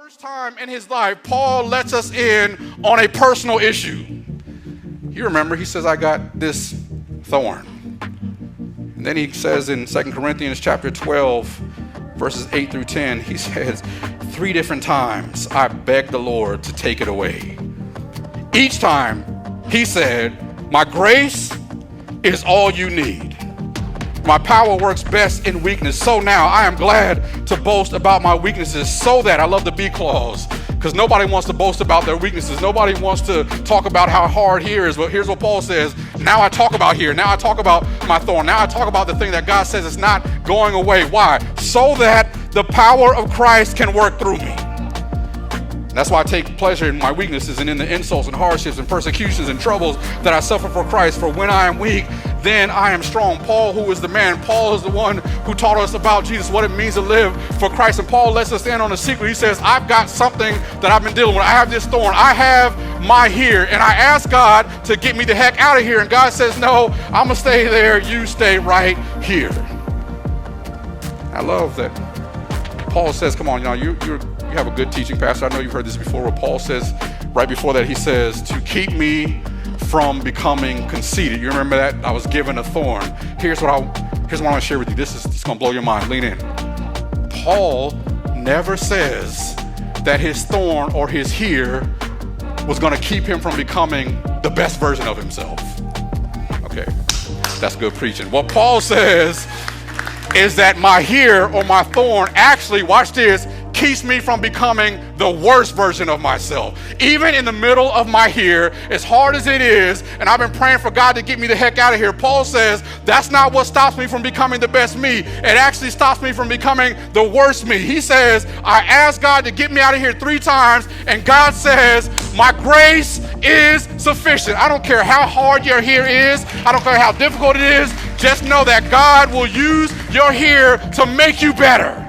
First time in his life, Paul lets us in on a personal issue. You remember, he says, I got this thorn. And then he says in 2 Corinthians chapter 12, verses 8 through 10, he says, 3 different times I begged the Lord to take it away. Each time he said, my grace is all you need. My power works best in weakness. So now I am glad to boast about my weaknesses, so that, I love the B clause, because nobody wants to boast about their weaknesses. Nobody wants to talk about how hard here is. But here's what Paul says. Now I talk about here. Now I talk about my thorn. Now I talk about the thing that God says is not going away. Why? So that the power of Christ can work through me. That's why I take pleasure in my weaknesses and in the insults and hardships and persecutions and troubles that I suffer for Christ. For when I am weak, then I am strong. Paul, who is the man, Paul is the one who taught us about Jesus, what it means to live for Christ. And Paul lets us in on a secret. He says, I've got something that I've been dealing with. I have this thorn. I have my here. And I ask God to get me the heck out of here. And God says, no, I'm going to stay there. You stay right here. I love that. Paul says, come on, you have a good teaching, Pastor. I know you've heard this before, where Paul says, right before that, he says, to keep me from becoming conceited. You remember that? I was given a thorn. Here's what I want to share with you. This is going to blow your mind. Lean in. Paul never says that his thorn or his here was going to keep him from becoming the best version of himself. Okay, that's good preaching. What Paul says is that my here or my thorn actually, watch this, keeps me from becoming the worst version of myself. Even in the middle of my here, as hard as it is, and I've been praying for God to get me the heck out of here, Paul says that's not what stops me from becoming the best me. It actually stops me from becoming the worst me. He says, I asked God to get me out of here 3 times, and God says, my grace is sufficient. I don't care how hard your here is. I don't care how difficult it is. Just know that God will use your here to make you better.